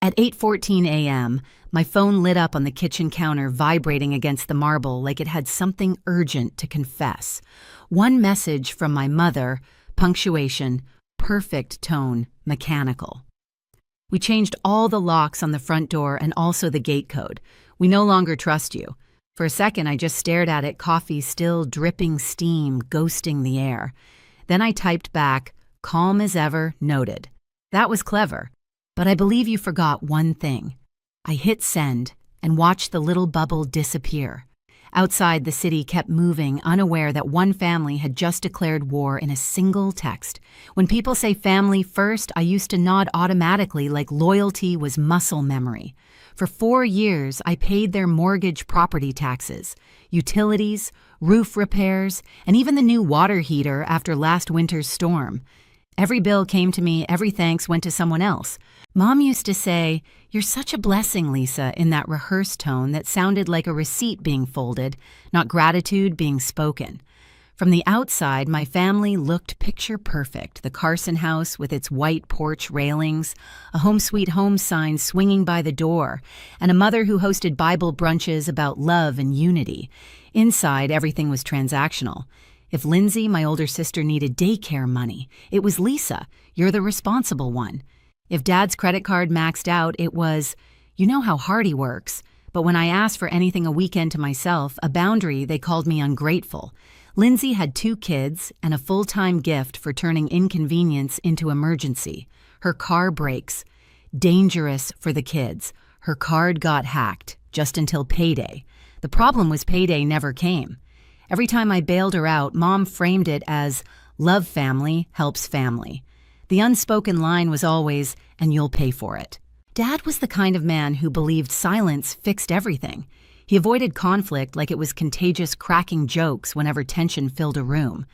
At 8:14 a.m., my phone lit up on the kitchen counter, vibrating against the marble like it had something urgent to confess. One message from my mother, punctuation, perfect tone, mechanical. We changed all the locks on the front door and also the gate code. We no longer trust you. For a second, I just stared at it, coffee still dripping steam, ghosting the air. Then I typed back, calm as ever, noted. That was clever, but I believe you forgot one thing. I hit send and watched the little bubble disappear. Outside, the city kept moving, unaware that one family had just declared war in a single text. When people say family first, I used to nod automatically like loyalty was muscle memory. For 4 years, I paid their mortgage, property taxes, utilities, roof repairs, and even the new water heater after last winter's storm. Every bill came to me, every thanks went to someone else. Mom used to say, "You're such a blessing, Lisa," in that rehearsed tone that sounded like a receipt being folded, not gratitude being spoken. From the outside, my family looked picture perfect. The Carson house with its white porch railings, a home sweet home sign swinging by the door, and a mother who hosted Bible brunches about love and unity. Inside, everything was transactional. If Lindsay, my older sister, needed daycare money, it was Lisa, "You're the responsible one." If Dad's credit card maxed out, it was, "You know how hard he works." But when I asked for anything a weekend to myself, a boundary, they called me ungrateful. Lindsay had 2 kids and a full-time gift for turning inconvenience into emergency. Her car breaks. Dangerous for the kids. Her card got hacked, just until payday. The problem was payday never came. Every time I bailed her out, Mom framed it as, "Love family helps family." The unspoken line was always, "And you'll pay for it." Dad was the kind of man who believed silence fixed everything. He avoided conflict like it was contagious, cracking jokes whenever tension filled a room.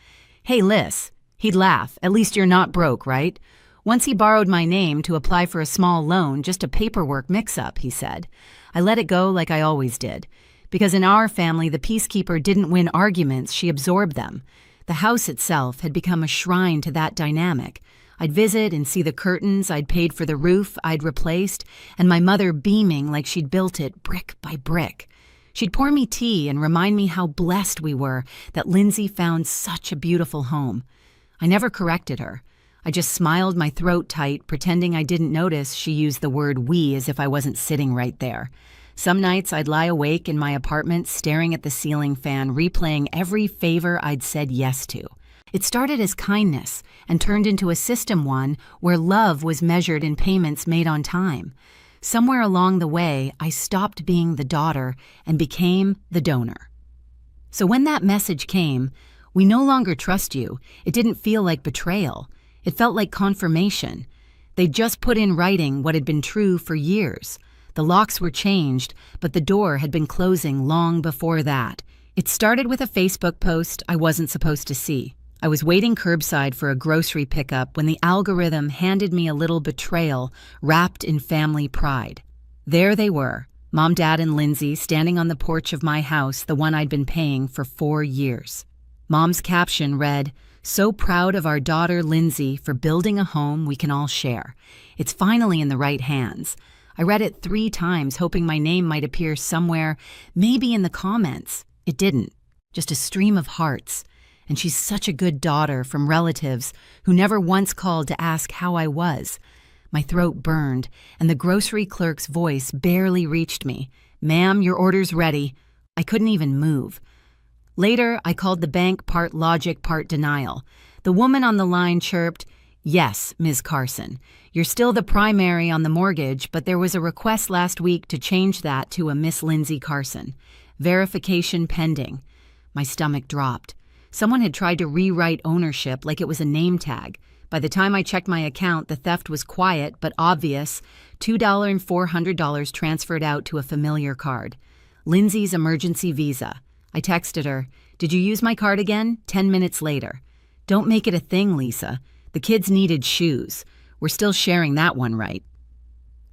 "Hey, Liz," he'd laugh, "at least you're not broke, right?" Once he borrowed my name to apply for a small loan, just a paperwork mix-up, he said. I let it go like I always did. Because in our family, the peacekeeper didn't win arguments, she absorbed them. The house itself had become a shrine to that dynamic. I'd visit and see the curtains I'd paid for, the roof I'd replaced, and my mother beaming like she'd built it brick by brick. She'd pour me tea and remind me how blessed we were that Lindsay found such a beautiful home. I never corrected her. I just smiled my throat tight, pretending I didn't notice she used the word "we" as if I wasn't sitting right there. Some nights I'd lie awake in my apartment, staring at the ceiling fan, replaying every favor I'd said yes to. It started as kindness and turned into a system one where love was measured in payments made on time. Somewhere along the way, I stopped being the daughter and became the donor. So when that message came, "We no longer trust you," it didn't feel like betrayal. It felt like confirmation. They'd just put in writing what had been true for years. The locks were changed, but the door had been closing long before that. It started with a Facebook post I wasn't supposed to see. I was waiting curbside for a grocery pickup when the algorithm handed me a little betrayal wrapped in family pride. There they were, Mom, Dad, and Lindsay standing on the porch of my house, the one I'd been paying for 4 years. Mom's caption read, "So proud of our daughter Lindsay for building a home we can all share. It's finally in the right hands." I read it 3 times, hoping my name might appear somewhere, maybe in the comments. It didn't. Just a stream of hearts. And she's such a good daughter from relatives who never once called to ask how I was. My throat burned, and the grocery clerk's voice barely reached me. "Ma'am, your order's ready." I couldn't even move. Later, I called the bank, part logic, part denial. The woman on the line chirped, "Yes, Ms. Carson. You're still the primary on the mortgage, but there was a request last week to change that to a Miss Lindsay Carson. Verification pending." My stomach dropped. Someone had tried to rewrite ownership like it was a name tag. By the time I checked my account, the theft was quiet but obvious. $2 and $400 transferred out to a familiar card. Lindsay's emergency visa. I texted her, "Did you use my card again?" 10 minutes later. "Don't make it a thing, Lisa. The kids needed shoes. We're still sharing that one, right?"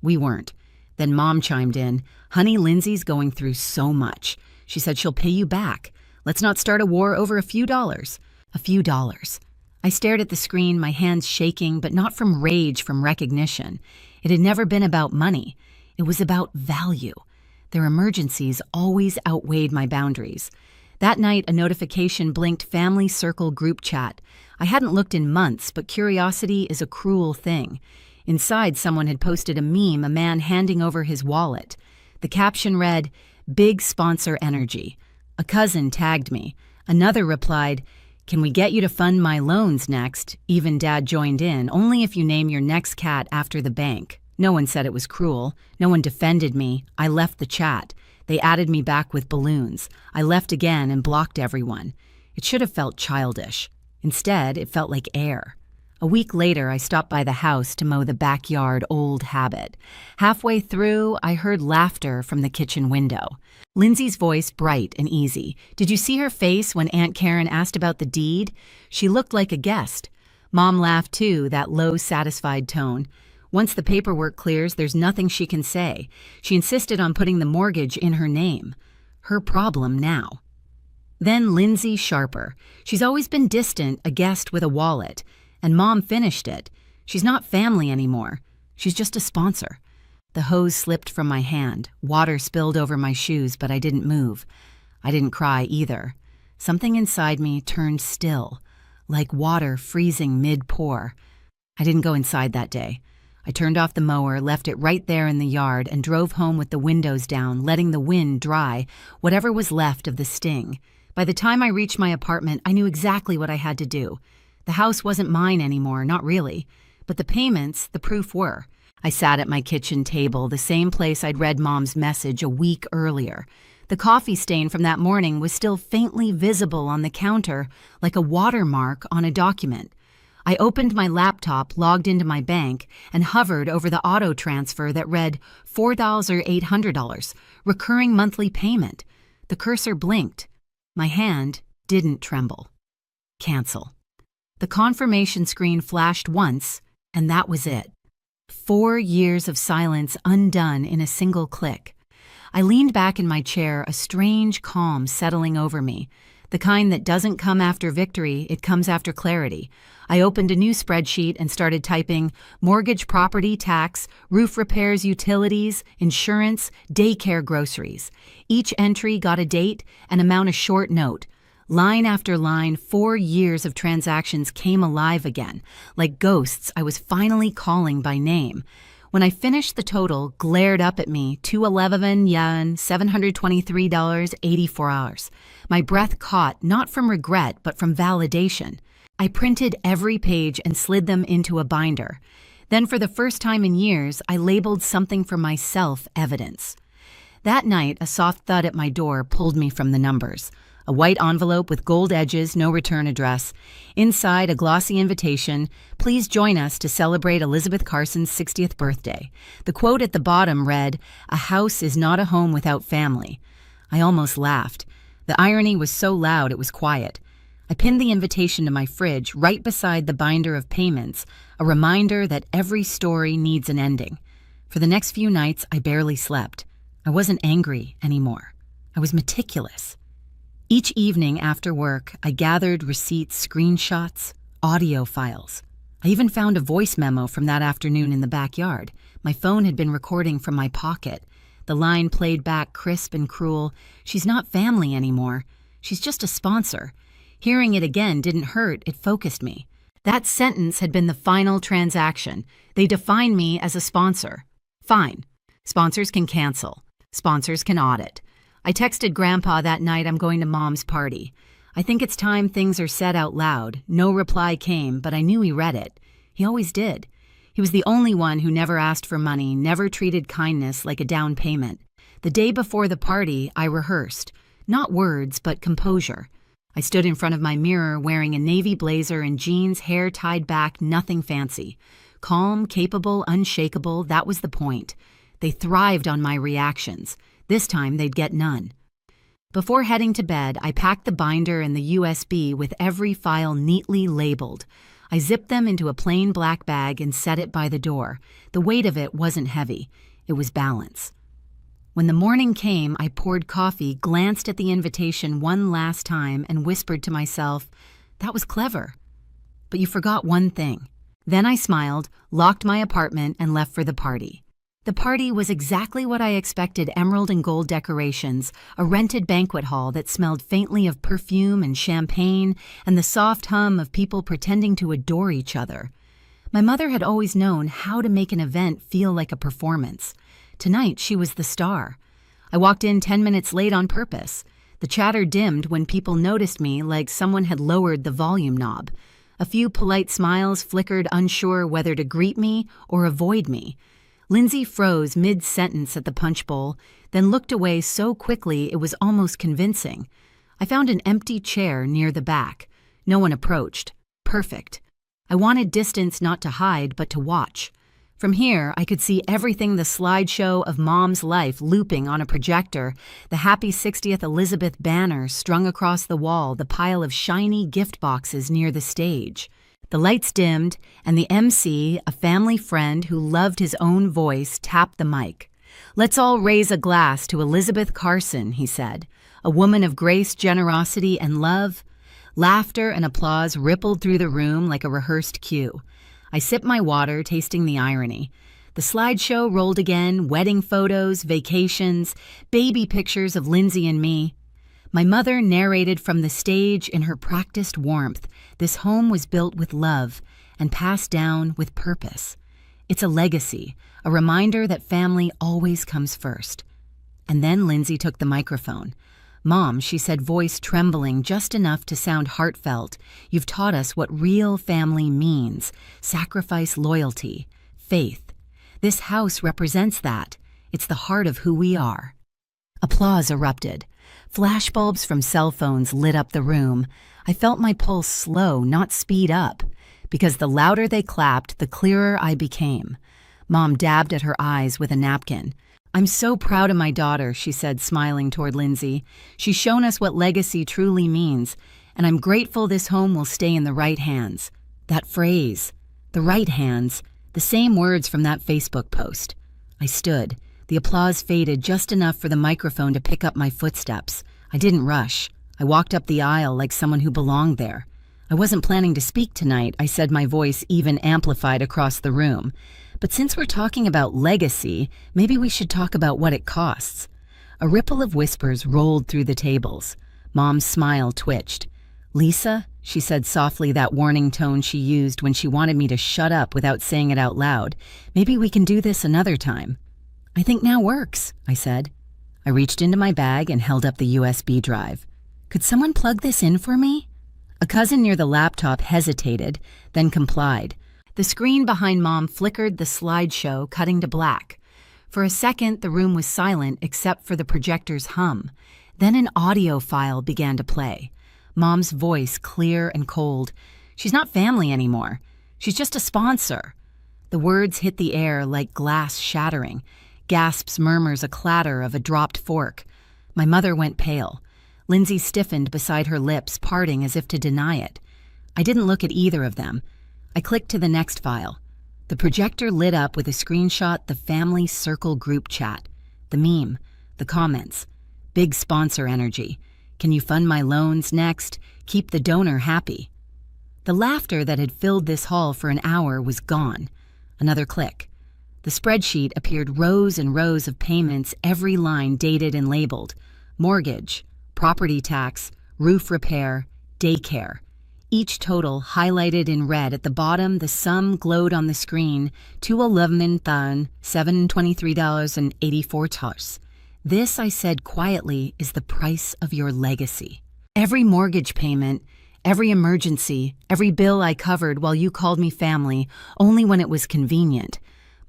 We weren't. Then Mom chimed in, "Honey, Lindsay's going through so much. She said she'll pay you back. Let's not start a war over a few dollars." A few dollars. I stared at the screen, my hands shaking, but not from rage, from recognition. It had never been about money. It was about value. Their emergencies always outweighed my boundaries. That night, a notification blinked family circle group chat. I hadn't looked in months, but curiosity is a cruel thing. Inside, someone had posted a meme, a man handing over his wallet. The caption read, "Big sponsor energy." A cousin tagged me. Another replied, "Can we get you to fund my loans next?" Even Dad joined in, "Only if you name your next cat after the bank." No one said it was cruel. No one defended me. I left the chat. They added me back with balloons. I left again and blocked everyone. It should have felt childish. Instead, it felt like air. A week later, I stopped by the house to mow the backyard, old habit. Halfway through, I heard laughter from the kitchen window. Lindsay's voice bright and easy. "Did you see her face when Aunt Karen asked about the deed? She looked like a guest." Mom laughed too, that low, satisfied tone. Once the paperwork clears, there's nothing she can say. She insisted on putting the mortgage in her name. Her problem now. Then Lindsay sharper. She's always been distant, a guest with a wallet. And Mom finished it. She's not family anymore. She's just a sponsor. The hose slipped from my hand. Water spilled over my shoes, but I didn't move. I didn't cry either. Something inside me turned still, like water freezing mid-pour. I didn't go inside that day. I turned off the mower, left it right there in the yard, and drove home with the windows down, letting the wind dry whatever was left of the sting. By the time I reached my apartment, I knew exactly what I had to do. The house wasn't mine anymore, not really. But the payments, the proof were. I sat at my kitchen table, the same place I'd read Mom's message a week earlier. The coffee stain from that morning was still faintly visible on the counter, like a watermark on a document. I opened my laptop, logged into my bank, and hovered over the auto transfer that read $4,800, recurring monthly payment. The cursor blinked. My hand didn't tremble. Cancel. The confirmation screen flashed once, and that was it. 4 years of silence undone in a single click. I leaned back in my chair, a strange calm settling over me. The kind that doesn't come after victory, it comes after clarity. I opened a new spreadsheet and started typing mortgage, property tax, roof repairs, utilities, insurance, daycare, groceries. Each entry got a date, an amount, a short note. Line after line, 4 years of transactions came alive again. Like ghosts, I was finally calling by name. When I finished, the total glared up at me, 211 yen, $723, 84 hours. My breath caught, not from regret, but from validation. I printed every page and slid them into a binder. Then, for the first time in years, I labeled something for myself evidence. That night, a soft thud at my door pulled me from the numbers. A white envelope with gold edges, no return address. Inside, a glossy invitation, "Please join us to celebrate Elizabeth Carson's 60th birthday." The quote at the bottom read, "A house is not a home without family." I almost laughed. The irony was so loud it was quiet. I pinned the invitation to my fridge, right beside the binder of payments, a reminder that every story needs an ending. For the next few nights, I barely slept. I wasn't angry anymore. I was meticulous. Each evening after work, I gathered receipts, screenshots, audio files. I even found a voice memo from that afternoon in the backyard. My phone had been recording from my pocket. The line played back crisp and cruel, "She's not family anymore. She's just a sponsor." Hearing it again didn't hurt, it focused me. That sentence had been the final transaction. They defined me as a sponsor. Fine. Sponsors can cancel. Sponsors can audit. I texted Grandpa that night, "I'm going to Mom's party. I think it's time things are said out loud." No reply came, but I knew he read it. He always did. He was the only one who never asked for money, never treated kindness like a down payment. The day before the party, I rehearsed. Not words, but composure. I stood in front of my mirror wearing a navy blazer and jeans, hair tied back, nothing fancy. Calm, capable, unshakable, that was the point. They thrived on my reactions. This time they'd get none. Before heading to bed, I packed the binder and the USB with every file neatly labeled. I zipped them into a plain black bag and set it by the door. The weight of it wasn't heavy. It was balance. When the morning came, I poured coffee, glanced at the invitation one last time, and whispered to myself, "That was clever." but you forgot one thing." Then I smiled, locked my apartment, and left for the party. The party was exactly what I expected: emerald and gold decorations, a rented banquet hall that smelled faintly of perfume and champagne, and the soft hum of people pretending to adore each other. My mother had always known how to make an event feel like a performance. Tonight, she was the star. I walked in 10 minutes late on purpose. The chatter dimmed when people noticed me, like someone had lowered the volume knob. A few polite smiles flickered, unsure whether to greet me or avoid me. Lindsay froze mid-sentence at the punch bowl, then looked away so quickly it was almost convincing. I found an empty chair near the back. No one approached. Perfect. I wanted distance, not to hide, but to watch. From here, I could see everything: the slideshow of Mom's life looping on a projector, the Happy 60th Elizabeth banner strung across the wall, the pile of shiny gift boxes near the stage. The lights dimmed, and the MC, a family friend who loved his own voice, tapped the mic. "Let's all raise a glass to Elizabeth Carson," he said, "a woman of grace, generosity, and love." Laughter and applause rippled through the room like a rehearsed cue. I sipped my water, tasting the irony. The slideshow rolled again: wedding photos, vacations, baby pictures of Lindsay and me. My mother narrated from the stage in her practiced warmth. This home was built with love and passed down with purpose. It's a legacy, a reminder that family always comes first. And then Lindsay took the microphone. "Mom," she said, voice trembling just enough to sound heartfelt, "you've taught us what real family means: sacrifice, loyalty, faith. This house represents that. It's the heart of who we are." Applause erupted. Flashbulbs from cell phones lit up the room. I felt my pulse slow, not speed up, because the louder they clapped, the clearer I became. Mom dabbed at her eyes with a napkin. "I'm so proud of my daughter," she said, smiling toward Lindsay. "She's shown us what legacy truly means, and I'm grateful this home will stay in the right hands." That phrase, the right hands, the same words from that Facebook post. I stood. The applause faded just enough for the microphone to pick up my footsteps. I didn't rush. I walked up the aisle like someone who belonged there. "I wasn't planning to speak tonight," I said, my voice even amplified across the room. "But since we're talking about legacy, maybe we should talk about what it costs." A ripple of whispers rolled through the tables. Mom's smile twitched. "Lisa," she said softly, that warning tone she used when she wanted me to shut up without saying it out loud, "maybe we can do this another time." "I think now works," I said. I reached into my bag and held up the USB drive. "Could someone plug this in for me?" A cousin near the laptop hesitated, then complied. The screen behind Mom flickered, the slideshow cutting to black. For a second, the room was silent except for the projector's hum. Then an audio file began to play. Mom's voice, clear and cold. "She's not family anymore. She's just a sponsor." The words hit the air like glass shattering. Gasps, murmurs, a clatter of a dropped fork. My mother went pale. Lindsay stiffened beside her lips, parting as if to deny it. I didn't look at either of them. I clicked to the next file. The projector lit up with a screenshot: the family circle group chat. The meme, the comments. Big sponsor energy. "Can you fund my loans next? Keep the donor happy." The laughter that had filled this hall for an hour was gone. Another click. The spreadsheet appeared: rows and rows of payments, every line dated and labeled. Mortgage, property tax, roof repair, daycare. Each total highlighted in red. At the bottom, the sum glowed on the screen: $211,723.84. "This," I said quietly, "is the price of your legacy." Every mortgage payment, every emergency, every bill I covered while you called me family, only when it was convenient.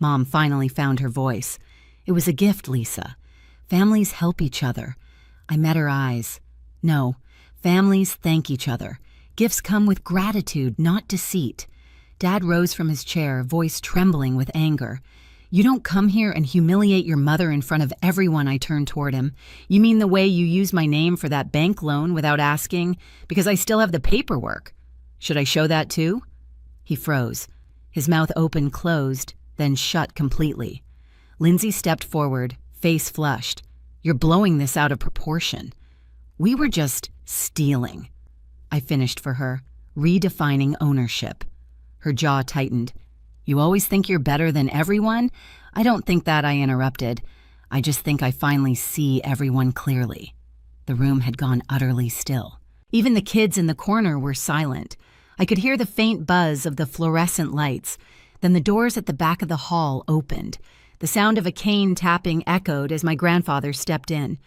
Mom finally found her voice. "It was a gift, Lisa. Families help each other." I met her eyes. "No, families thank each other. Gifts come with gratitude, not deceit." Dad rose from his chair, voice trembling with anger. "You don't come here and humiliate your mother in front of everyone." I turned toward him. "You mean the way you use my name for that bank loan without asking? Because I still have the paperwork. Should I show that too?" He froze. His mouth open, closed, then shut completely. Lindsay stepped forward, face flushed. "You're blowing this out of proportion." "We were just stealing." I finished for her. Redefining ownership. Her jaw tightened. You always think you're better than everyone? I don't think that, I interrupted. I just think I finally see everyone clearly. The room had gone utterly still. Even the kids in the corner were silent. I could hear the faint buzz of the fluorescent lights. Then the doors at the back of the hall opened. The sound of a cane tapping echoed as my grandfather stepped in.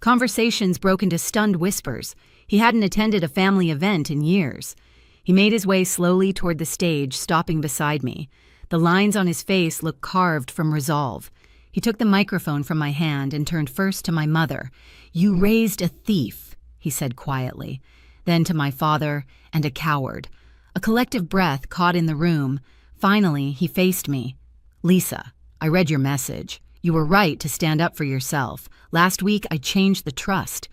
Conversations broke into stunned whispers. He hadn't attended a family event in years. He made his way slowly toward the stage, stopping beside me. The lines on his face looked carved from resolve. He took the microphone from my hand and turned first to my mother. "You raised a thief," he said quietly. Then to my father, and a coward. A collective breath caught in the room. Finally, he faced me. "Lisa, I read your message. You were right to stand up for yourself. Last week, I changed the trust.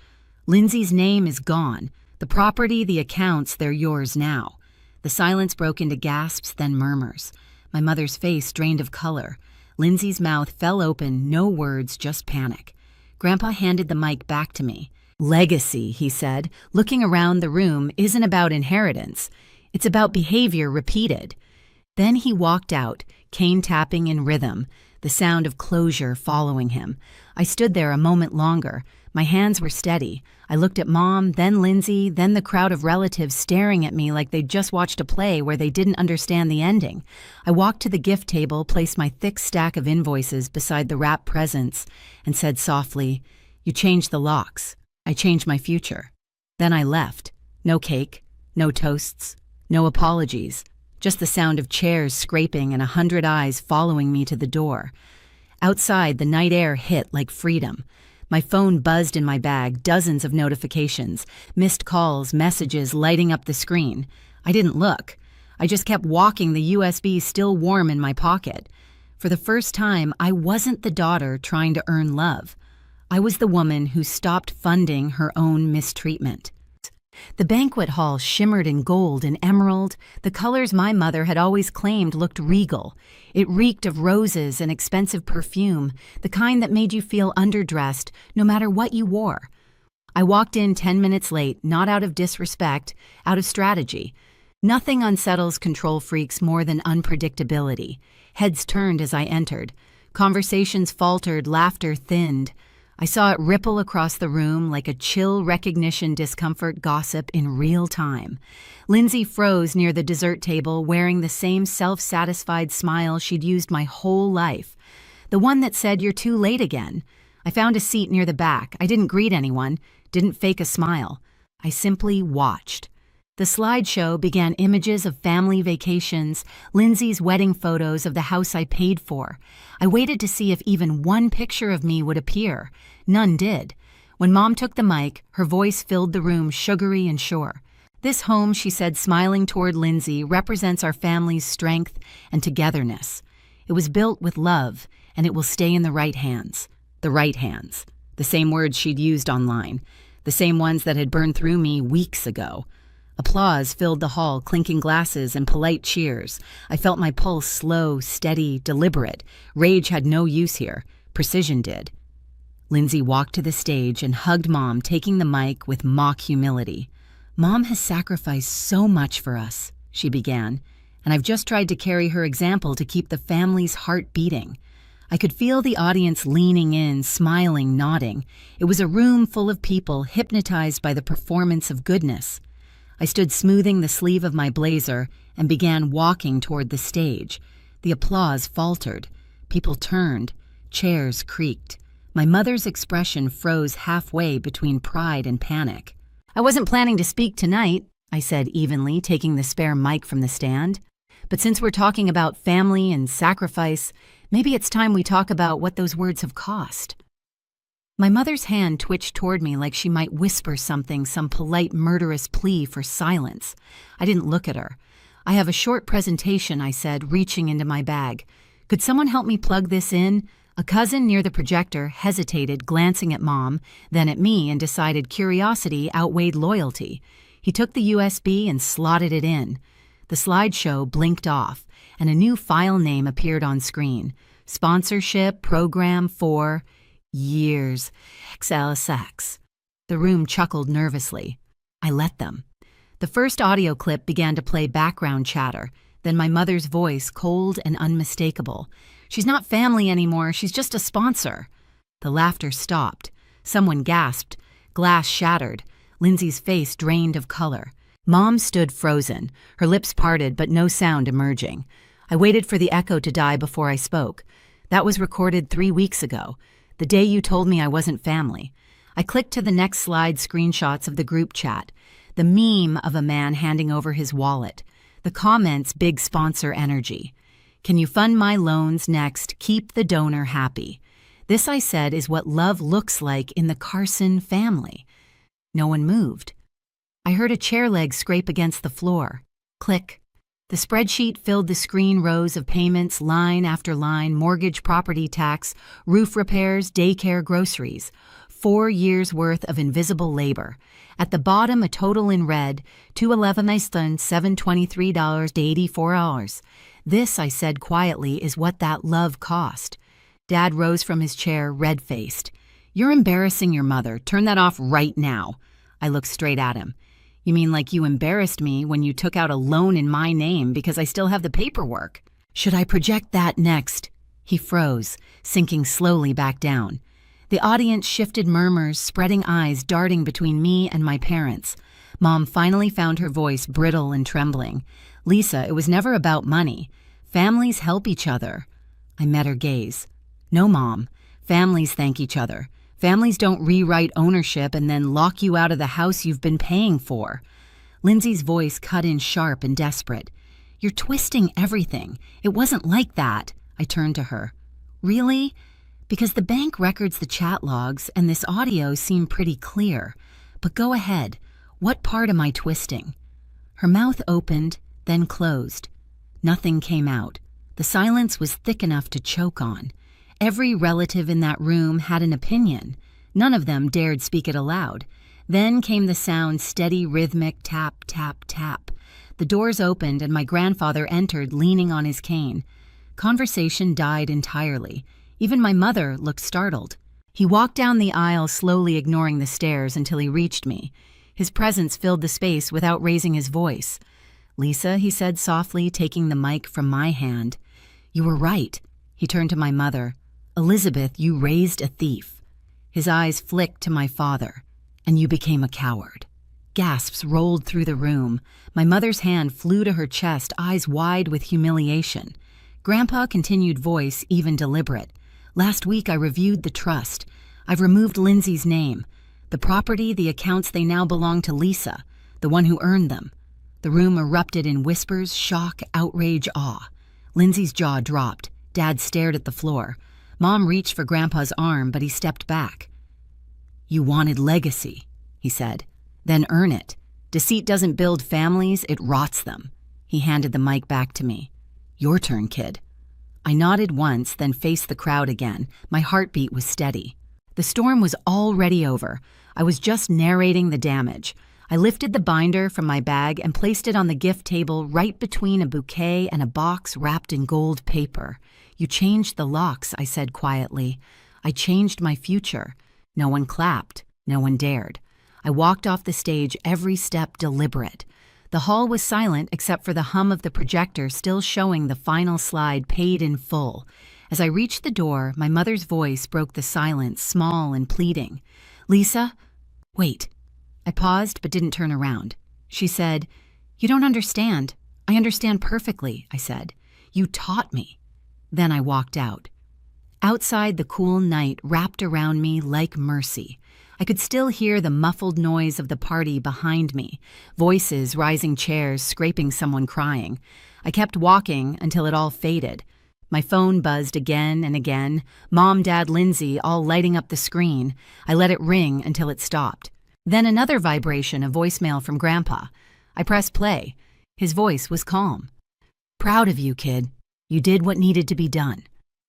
Lindsay's name is gone. The property, the accounts, they're yours now." The silence broke into gasps, then murmurs. My mother's face drained of color. Lindsay's mouth fell open, no words, just panic. Grandpa handed the mic back to me. "Legacy," he said, looking around the room, "isn't about inheritance. It's about behavior repeated." Then he walked out, cane tapping in rhythm, the sound of closure following him. I stood there a moment longer. My hands were steady. I looked at Mom, then Lindsay, then the crowd of relatives staring at me like they'd just watched a play where they didn't understand the ending. I walked to the gift table, placed my thick stack of invoices beside the wrapped presents, and said softly, "You changed the locks. I changed my future." Then I left. No cake, no toasts, no apologies, just the sound of chairs scraping and 100 eyes following me to the door. Outside, the night air hit like freedom. My phone buzzed in my bag, dozens of notifications, missed calls, messages lighting up the screen. I didn't look. I just kept walking, the USB still warm in my pocket. For the first time, I wasn't the daughter trying to earn love. I was the woman who stopped funding her own mistreatment. The banquet hall shimmered in gold and emerald. The colors my mother had always claimed looked regal. It reeked of roses and expensive perfume, the kind that made you feel underdressed no matter what you wore. I walked in 10 minutes late, not out of disrespect, out of strategy. Nothing unsettles control freaks more than unpredictability. Heads turned as I entered. Conversations faltered, laughter thinned. I saw it ripple across the room like a chill recognition discomfort gossip in real time. Lindsay froze near the dessert table, wearing the same self-satisfied smile she'd used my whole life. The one that said, "You're too late again." I found a seat near the back. I didn't greet anyone, didn't fake a smile. I simply watched. The slideshow began images of family vacations, Lindsay's wedding photos of the house I paid for. I waited to see if even one picture of me would appear. None did. When Mom took the mic, her voice filled the room sugary and sure. "This home," she said, smiling toward Lindsay, "represents our family's strength and togetherness. It was built with love, and it will stay in the right hands." The right hands. The same words she'd used online. The same ones that had burned through me weeks ago. Applause filled the hall, clinking glasses and polite cheers. I felt my pulse slow, steady, deliberate. Rage had no use here. Precision did. Lindsay walked to the stage and hugged Mom, taking the mic with mock humility. "Mom has sacrificed so much for us," she began, "and I've just tried to carry her example to keep the family's heart beating." I could feel the audience leaning in, smiling, nodding. It was a room full of people hypnotized by the performance of goodness. I stood smoothing the sleeve of my blazer and began walking toward the stage. The applause faltered. People turned. Chairs creaked. My mother's expression froze halfway between pride and panic. "I wasn't planning to speak tonight," I said evenly, taking the spare mic from the stand. "But since we're talking about family and sacrifice, maybe it's time we talk about what those words have cost." My mother's hand twitched toward me like she might whisper something, some polite, murderous plea for silence. I didn't look at her. "I have a short presentation," I said, reaching into my bag. "Could someone help me plug this in?" A cousin near the projector hesitated, glancing at Mom, then at me, and decided curiosity outweighed loyalty. He took the USB and slotted it in. The slideshow blinked off, and a new file name appeared on screen. Sponsorship Program for Years. XLSX. The room chuckled nervously. I let them. The first audio clip began to play background chatter, then my mother's voice, cold and unmistakable. "She's not family anymore, she's just a sponsor." The laughter stopped. Someone gasped. Glass shattered. Lindsay's face drained of color. Mom stood frozen, her lips parted but no sound emerging. I waited for the echo to die before I spoke. "That was recorded 3 weeks ago, the day you told me I wasn't family." I clicked to the next slide, screenshots of the group chat. The meme of a man handing over his wallet. The comments, big sponsor energy. "Can you fund my loans next? Keep the donor happy." This, I said, is what love looks like in the Carson family. No one moved. I heard a chair leg scrape against the floor. Click. The spreadsheet filled the screen, rows of payments, line after line, mortgage, property tax, roof repairs, daycare, groceries. 4 years' worth of invisible labor. At the bottom, a total in red, $211,723.84. This, I said quietly, is what that love cost. Dad rose from his chair, red-faced. "You're embarrassing your mother. Turn that off right now." I looked straight at him. "You mean like you embarrassed me when you took out a loan in my name because I still have the paperwork? Should I project that next?" He froze, sinking slowly back down. The audience shifted, murmurs, spreading eyes darting between me and my parents. Mom finally found her voice, brittle and trembling. "Lisa, it was never about money. Families help each other." I met her gaze. "No, Mom. Families thank each other. Families don't rewrite ownership and then lock you out of the house you've been paying for." Lindsay's voice cut in sharp and desperate. "You're twisting everything. It wasn't like that." I turned to her. "Really? Because the bank records the chat logs and this audio seem pretty clear. But go ahead. What part am I twisting?" Her mouth opened, then closed. Nothing came out. The silence was thick enough to choke on. Every relative in that room had an opinion. None of them dared speak it aloud. Then came the sound, steady, rhythmic tap, tap, tap. The doors opened and my grandfather entered, leaning on his cane. Conversation died entirely. Even my mother looked startled. He walked down the aisle, slowly ignoring the stairs until he reached me. His presence filled the space without raising his voice. "Lisa," he said softly, taking the mic from my hand. "You were right." He turned to my mother. "Elizabeth, you raised a thief." His eyes flicked to my father. "And you became a coward." Gasps rolled through the room. My mother's hand flew to her chest, eyes wide with humiliation. Grandpa continued, voice even deliberate. "Last week I reviewed the trust. I've removed Lindsay's name. The property, the accounts, they now belong to Lisa, the one who earned them." The room erupted in whispers, shock, outrage, awe. Lindsay's jaw dropped. Dad stared at the floor. Mom reached for Grandpa's arm, but he stepped back. "You wanted legacy," he said. "Then earn it. Deceit doesn't build families, it rots them." He handed the mic back to me. "Your turn, kid." I nodded once, then faced the crowd again. My heartbeat was steady. The storm was already over. I was just narrating the damage. I lifted the binder from my bag and placed it on the gift table right between a bouquet and a box wrapped in gold paper. "You changed the locks," I said quietly. "I changed my future." No one clapped. No one dared. I walked off the stage, every step deliberate. The hall was silent except for the hum of the projector still showing the final slide, paid in full. As I reached the door, my mother's voice broke the silence, small and pleading. "Lisa, wait." I paused but didn't turn around. She said, "You don't understand." "I understand perfectly," I said. "You taught me." Then I walked out. Outside, the cool night wrapped around me like mercy. I could still hear the muffled noise of the party behind me, voices, rising chairs, scraping, someone crying. I kept walking until it all faded. My phone buzzed again and again, Mom, Dad, Lindsay, all lighting up the screen. I let it ring until it stopped. Then another vibration, a voicemail from Grandpa. I pressed play. His voice was calm. "Proud of you, kid. You did what needed to be done."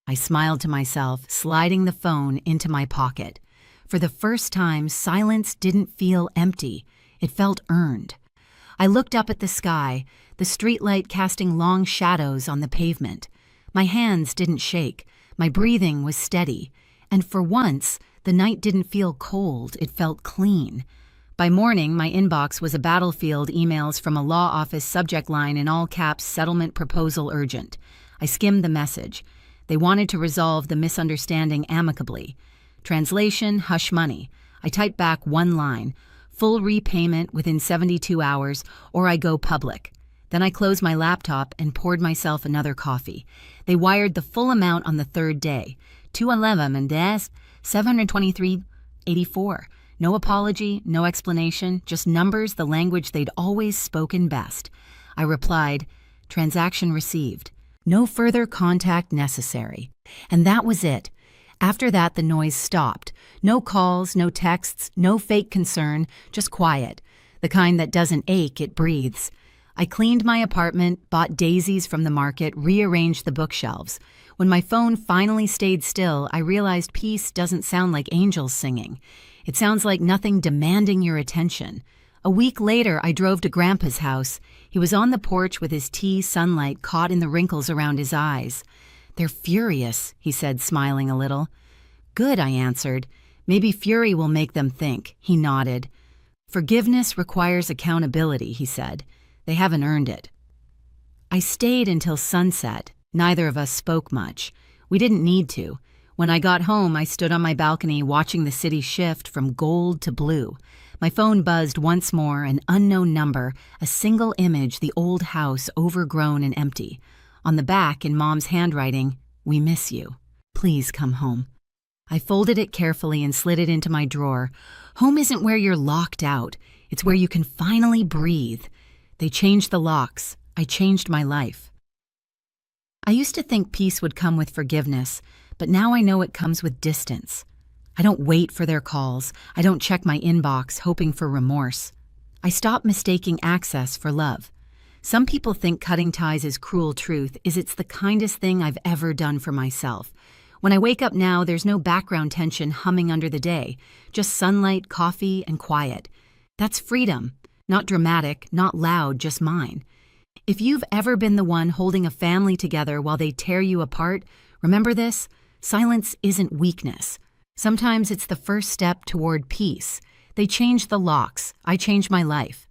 I smiled to myself, sliding the phone into my pocket. For the first time, silence didn't feel empty. It felt earned. I looked up at the sky, the streetlight casting long shadows on the pavement. My hands didn't shake. My breathing was steady. And for once, the night didn't feel cold. It felt clean. By morning, my inbox was a battlefield emails from a law office subject line in all caps, settlement proposal urgent. I skimmed the message. They wanted to resolve the misunderstanding amicably. Translation, hush money. I typed back one line, full repayment within 72 hours or I go public. Then I closed my laptop and poured myself another coffee. They wired the full amount on the third day, 211 and $723.84. No apology, no explanation, just numbers, the language they'd always spoken best. I replied, transaction received. No further contact necessary. And that was it. After that, the noise stopped. No calls, no texts, no fake concern, just quiet. The kind that doesn't ache, it breathes. I cleaned my apartment, bought daisies from the market, rearranged the bookshelves. When my phone finally stayed still, I realized peace doesn't sound like angels singing. It sounds like nothing demanding your attention. A week later, I drove to Grandpa's house. He was on the porch with his tea sunlight caught in the wrinkles around his eyes. They're furious, he said, smiling a little. Good, I answered. Maybe fury will make them think, he nodded. Forgiveness requires accountability, he said. They haven't earned it. I stayed until sunset. Neither of us spoke much. We didn't need to. When I got home, I stood on my balcony watching the city shift from gold to blue. My phone buzzed once more, an unknown number, a single image, the old house overgrown and empty. On the back, in Mom's handwriting, "We miss you. Please come home." I folded it carefully and slid it into my drawer. Home isn't where you're locked out. It's where you can finally breathe. They changed the locks. I changed my life. I used to think peace would come with forgiveness, but now I know it comes with distance. I don't wait for their calls. I don't check my inbox hoping for remorse. I stop mistaking access for love. Some people think cutting ties is cruel. Truth is it's the kindest thing I've ever done for myself. When I wake up now, there's no background tension humming under the day, just sunlight, coffee, and quiet. That's freedom. Not dramatic, not loud, just mine. If you've ever been the one holding a family together while they tear you apart, remember this: silence isn't weakness. Sometimes it's the first step toward peace. They changed the locks. I changed my life.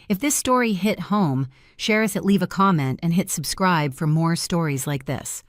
If this story hit home, share us, leave a comment, and hit subscribe for more stories like this.